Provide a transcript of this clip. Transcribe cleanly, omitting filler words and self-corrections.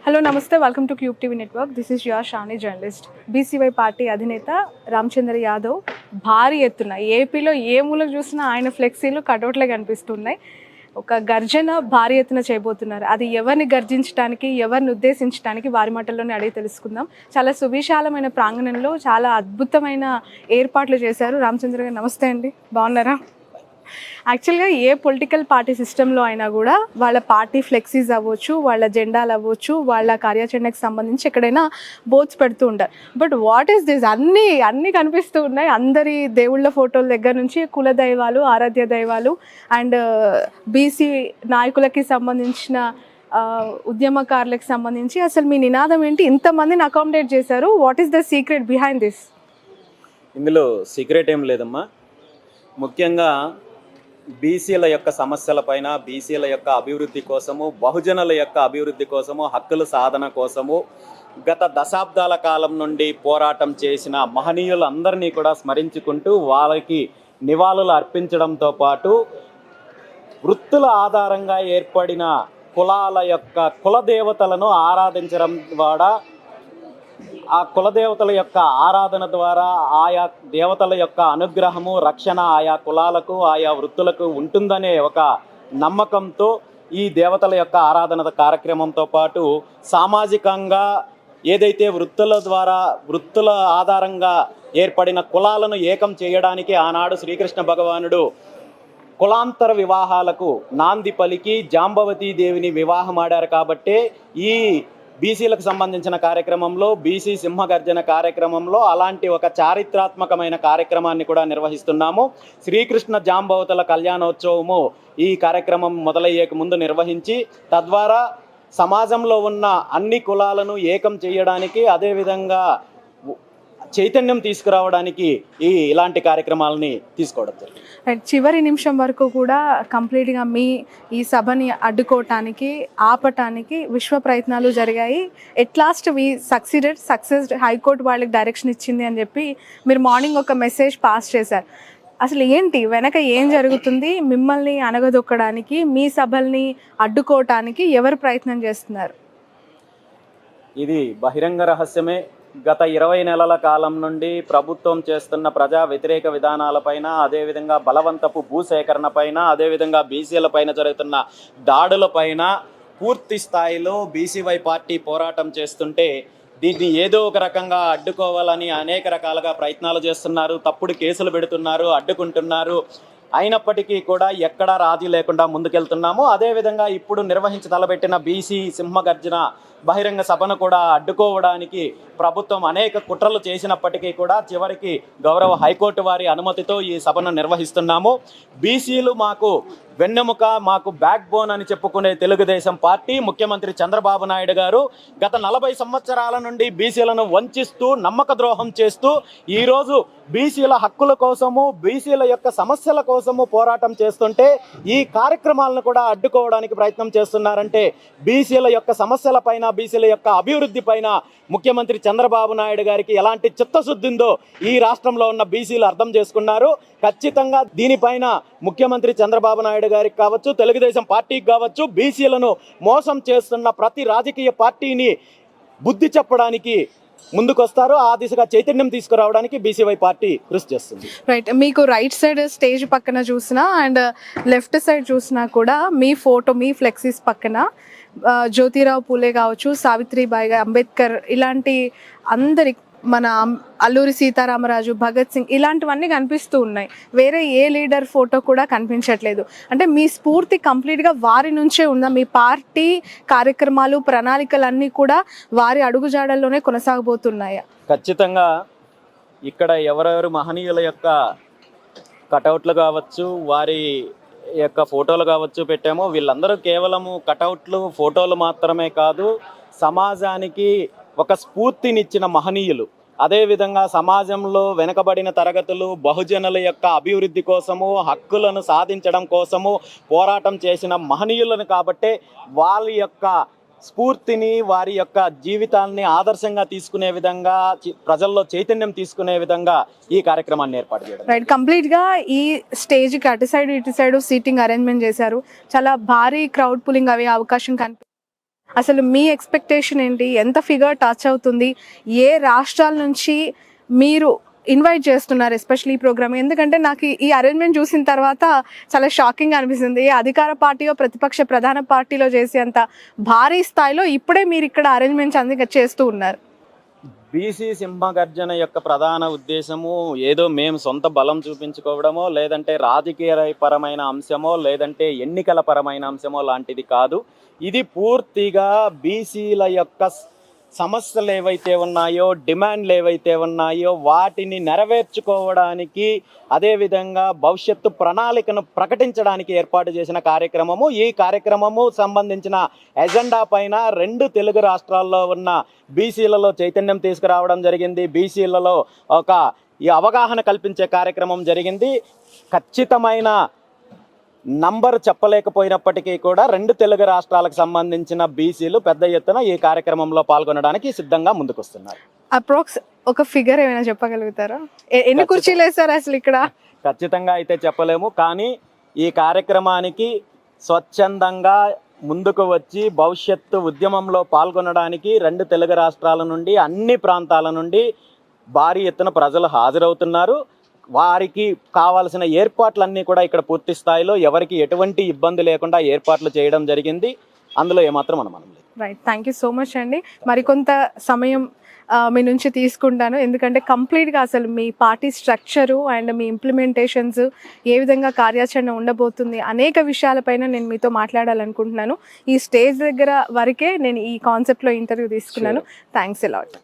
Hello నమస్తే, welcome to Cube TV network. This is your Shani journalist. BCY party అధినేత రామచంద్ర యాదవ్ భారీ ఎత్తున ఏపీలో ఏ మూలకు చూసినా ఆయన ఫ్లెక్సీలు కటౌట్లే కనిపిస్తున్నాయి. ఒక గర్జన భారీ ఎత్తున చేయబోతున్నారు. అది ఎవరిని గర్జించడానికి, ఎవరిని ఉద్దేశించడానికి వారి మాటల్లోనే అడిగి తెలుసుకుందాం. చాలా సువిశాలమైన ప్రాంగణంలో చాలా అద్భుతమైన ఏర్పాట్లు చేశారు. రామచంద్ర గారు నమస్తే అండి, బాగున్నారా? యాక్చువల్గా ఏ పొలిటికల్ పార్టీ సిస్టంలో అయినా కూడా వాళ్ళ పార్టీ ఫ్లెక్సీస్ అవ్వచ్చు, వాళ్ళ జెండాలు అవ్వచ్చు, వాళ్ళ కార్యాచరణకు సంబంధించి ఎక్కడైనా బోర్డ్స్ పెడుతూ ఉంటారు. But what is this? అన్నీ కనిపిస్తూ ఉన్నాయి. అందరి దేవుళ్ళ ఫోటోల దగ్గర నుంచి కుల దైవాలు, ఆరాధ్య దైవాలు అండ్ బీసీ నాయకులకి సంబంధించిన ఉద్యమకారులకు సంబంధించి అసలు మీ నినాదం ఏంటి? ఇంతమందిని అకామిడేట్ చేశారు. What is the secret behind this? ఇందులో సీక్రెట్ ఏం లేదమ్మా. ముఖ్యంగా బీసీల యొక్క సమస్యలపైన, బీసీల యొక్క అభివృద్ధి కోసము, బహుజనుల యొక్క అభివృద్ధి కోసము, హక్కుల సాధన కోసము గత దశాబ్దాల కాలం నుండి పోరాటం చేసిన మహనీయులందరినీ కూడా స్మరించుకుంటూ వాళ్ళకి నివాళులు అర్పించడంతో పాటు వృత్తుల ఆధారంగా ఏర్పడిన కులాల యొక్క కులదేవతలను ఆరాధించడం ద్వారా, ఆ కులదేవతల యొక్క ఆరాధన ద్వారా ఆయా దేవతల యొక్క అనుగ్రహము, రక్షణ ఆయా కులాలకు, ఆయా వృత్తులకు ఉంటుందనే ఒక నమ్మకంతో ఈ దేవతల యొక్క ఆరాధన కార్యక్రమంతో పాటు సామాజికంగా ఏదైతే వృత్తుల ఆధారంగా ఏర్పడిన కులాలను ఏకం చేయడానికి ఆనాడు శ్రీకృష్ణ భగవానుడు కులాంతర వివాహాలకు నాంది పలికి జాంబవతీ దేవిని వివాహం ఆడారు. కాబట్టే ఈ బీసీలకు సంబంధించిన కార్యక్రమంలో, బీసీ సింహగర్జన కార్యక్రమంలో అలాంటి ఒక చారిత్రాత్మకమైన కార్యక్రమాన్ని కూడా నిర్వహిస్తున్నాము. శ్రీకృష్ణ జాంబవతుల కళ్యాణోత్సవము ఈ కార్యక్రమం మొదలయ్యేక ముందు నిర్వహించి తద్వారా సమాజంలో ఉన్న అన్ని కులాలను ఏకం చేయడానికి, అదేవిధంగా చైతన్యం తీసుకురావడానికి ఇలాంటి కార్యక్రమాలని తీసుకోవడం. చివరి నిమిషం వరకు కూడా కంప్లీట్గా ఈ సభని అడ్డుకోవటానికి, ఆపటానికి విశ్వ ప్రయత్నాలు జరిగాయి. ఎట్ లాస్ట్ సక్సెస్ హైకోర్టు వాళ్ళకి డైరెక్షన్ ఇచ్చింది అని చెప్పి మీరు మార్నింగ్ ఒక మెసేజ్ పాస్ చేశారు. అసలు ఏంటి వెనక ఏం జరుగుతుంది? మిమ్మల్ని అనగదొక్కడానికి, మీ సభల్ని అడ్డుకోవటానికి ఎవరు ప్రయత్నం చేస్తున్నారు? ఇది బహిరంగ రహస్యమే. గత 20 నెలల కాలం నుండి ప్రభుత్వం చేస్తున్న ప్రజా వ్యతిరేక విధానాలపైన, అదేవిధంగా బలవంతపు భూసేకరణ పైన, అదేవిధంగా బీసీల పైన జరుగుతున్న దాడులపైన పూర్తి స్థాయిలో బీసీవై పార్టీ పోరాటం చేస్తుంటే దీన్ని ఏదో ఒక రకంగా అడ్డుకోవాలని అనేక రకాలుగా ప్రయత్నాలు చేస్తున్నారు. తప్పుడు కేసులు పెడుతున్నారు, అడ్డుకుంటున్నారు. అయినప్పటికీ కూడా ఎక్కడా రాజీ లేకుండా ముందుకెళ్తున్నాము. అదేవిధంగా ఇప్పుడు తలపెట్టిన బీసీ సింహగర్జన బహిరంగ సభను కూడా అడ్డుకోవడానికి ప్రభుత్వం అనేక కుట్రలు చేసినప్పటికీ కూడా చివరికి గౌరవ హైకోర్టు వారి అనుమతితో ఈ సభను నిర్వహిస్తున్నాము. బీసీలు మాకు వెన్నెముక, మాకు బ్యాక్ బోన్ అని చెప్పుకునే తెలుగుదేశం పార్టీ, ముఖ్యమంత్రి చంద్రబాబు నాయుడు గారు గత 40 సంవత్సరాల నుండి బీసీలను వంచిస్తూ, నమ్మక ద్రోహం చేస్తూ ఈరోజు బీసీల హక్కుల కోసము, బీసీల యొక్క సమస్యల కోసము పోరాటం చేస్తుంటే ఈ కార్యక్రమాలను కూడా అడ్డుకోవడానికి ప్రయత్నం చేస్తున్నారంటే బీసీల యొక్క సమస్యల పైన, బీసీల యొక్క అభివృద్ధి పైన ముఖ్యమంత్రి చంద్రబాబు నాయుడు గారికి ఎలాంటి చిత్తశుద్ధి ఉందో ఈ రాష్ట్రంలో ఉన్న బీసీలు అర్థం చేసుకున్నారు. ఖచ్చితంగా దీనిపైన ముఖ్యమంత్రి చంద్రబాబు నాయుడు గారికి కావచ్చు, తెలుగుదేశం పార్టీకి కావచ్చు, బీసీలను మోసం చేస్తున్న ప్రతి రాజకీయ పార్టీని బుద్ధి చెప్పడానికి ముందుకొస్తారు. ఆ దిశగా చైతన్యం తీసుకురావడానికి బీసీవై పార్టీ కృషి చేస్తుంది. రైట్, మీకు రైట్ సైడ్ స్టేజ్ పక్కన చూసినా అండ్ లెఫ్ట్ సైడ్ చూసినా కూడా మీ ఫోటో, మీ ఫ్లెక్సీస్ పక్కన జ్యోతిరావు పూలే కావచ్చు, సావిత్రిబాయి, అంబేద్కర్, ఇలాంటి అందరి, మన అల్లూరి సీతారామరాజు, భగత్ సింగ్, ఇలాంటివన్నీ కనిపిస్తూ ఉన్నాయి. వేరే ఏ లీడర్ ఫోటో కూడా కనిపించట్లేదు. అంటే మీ స్ఫూర్తి కంప్లీట్గా వారి నుంచే ఉందా? మీ పార్టీ కార్యక్రమాలు, ప్రణాళికలన్నీ కూడా వారి అడుగుజాడల్లోనే కొనసాగబోతున్నాయా? ఖచ్చితంగా ఇక్కడ ఎవరెవరు మహనీయుల యొక్క కటౌట్లు కావచ్చు, వారి యొక్క ఫోటోలు కావచ్చు పెట్టామో, వీళ్ళందరూ కేవలము కటౌట్లు, ఫోటోలు మాత్రమే కాదు, సమాజానికి ఒక స్ఫూర్తినిచ్చిన మహనీయులు. అదేవిధంగా సమాజంలో వెనుకబడిన తరగతులు, బహుజనుల యొక్క అభివృద్ధి కోసము, హక్కులను సాధించడం కోసము పోరాటం చేసిన మహనీయులను కాబట్టే వాళ్ళ యొక్క స్ఫూర్తిని, వారి యొక్క జీవితాన్ని ఆదర్శంగా తీసుకునే విధంగా, ప్రజల్లో చైతన్యం తీసుకునే విధంగా ఈ కార్యక్రమాన్ని ఏర్పాటు చేయడం. రైట్, కంప్లీట్గా ఈ స్టేజ్కి అటు సైడ్ ఇటు సైడ్ సీటింగ్ అరేంజ్మెంట్ చేశారు. చాలా భారీ క్రౌడ్ పులింగ్ అవే అవకాశం అసలు మీ ఎక్స్పెక్టేషన్ ఏంటి, ఎంత ఫిగర్ టచ్ అవుతుంది, ఏ రాష్ట్రాల నుంచి మీరు ఇన్వైట్ చేస్తున్నారు ఎస్పెషల్లీ ఈ ప్రోగ్రామ్? ఎందుకంటే నాకు ఈ అరేంజ్మెంట్ చూసిన తర్వాత చాలా షాకింగ్ అనిపిస్తుంది. ఏ అధికార పార్టీయో ప్రతిపక్ష ప్రధాన పార్టీలో చేసేంత భారీ స్థాయిలో ఇప్పుడే మీరు ఇక్కడ అరేంజ్మెంట్స్ అన్ని చేస్తూ ఉన్నారు. బీసీ సింహగర్జన యొక్క ప్రధాన ఉద్దేశము ఏదో మేము సొంత బలం చూపించుకోవడమో, లేదంటే రాజకీయ పరమైన అంశమో, లేదంటే ఎన్నికల పరమైన అంశమో లాంటిది కాదు. ఇది పూర్తిగా బీసీల యొక్క సమస్యలు ఏవైతే ఉన్నాయో, డిమాండ్లు ఏవైతే ఉన్నాయో వాటిని నెరవేర్చుకోవడానికి, అదేవిధంగా భవిష్యత్తు ప్రణాళికను ప్రకటించడానికి ఏర్పాటు చేసిన కార్యక్రమము. ఈ కార్యక్రమము సంబంధించిన ఎజెండా పైన 2 తెలుగు రాష్ట్రాల్లో ఉన్న బీసీలలో చైతన్యం తీసుకురావడం జరిగింది. బీసీలలో ఈ అవగాహన కల్పించే కార్యక్రమం జరిగింది. ఖచ్చితమైన నంబర్ చెప్పలేకపోయినప్పటికీ కూడా 2 తెలుగు రాష్ట్రాలకు సంబంధించిన బీసీలు పెద్ద ఎత్తున ఈ కార్యక్రమంలో పాల్గొనడానికి సిద్ధంగా ముందుకొస్తున్నారు. అప్రాక్స్ ఒక ఫిగర్ ఏమైనా చెప్పగలుగుతారా? ఎన్ని కుర్చీలు వేస్తారు అసలు ఇక్కడ? ఖచ్చితంగా అయితే చెప్పలేము, కానీ ఈ కార్యక్రమానికి స్వచ్ఛందంగా ముందుకు వచ్చి భవిష్యత్తు ఉద్యమంలో పాల్గొనడానికి 2 తెలుగు రాష్ట్రాల నుండి, అన్ని ప్రాంతాల నుండి భారీ ఎత్తున ప్రజలు హాజరవుతున్నారు. వారికి కావాల్సిన ఏర్పాట్లన్నీ కూడా ఇక్కడ పూర్తి స్థాయిలో ఎవరికి ఎటువంటి ఇబ్బంది లేకుండా ఏర్పాట్లు చేయడం జరిగింది. అందులో ఏమాత్రం అనుమానం లేదు. Right, thank you so much అండి. మరికొంత సమయం మీ నుంచి తీసుకుంటాను, ఎందుకంటే కంప్లీట్గా అసలు మీ పార్టీ స్ట్రక్చరు అండ్ మీ ఇంప్లిమెంటేషన్స్ ఏ విధంగా కార్యాచరణ ఉండబోతుంది అనేక విషయాలపైన నేను మీతో మాట్లాడాలనుకుంటున్నాను. ఈ స్టేజ్ దగ్గర వరకే నేను ఈ కాన్సెప్ట్లో ఇంటర్వ్యూ తీసుకున్నాను. Thanks a lot.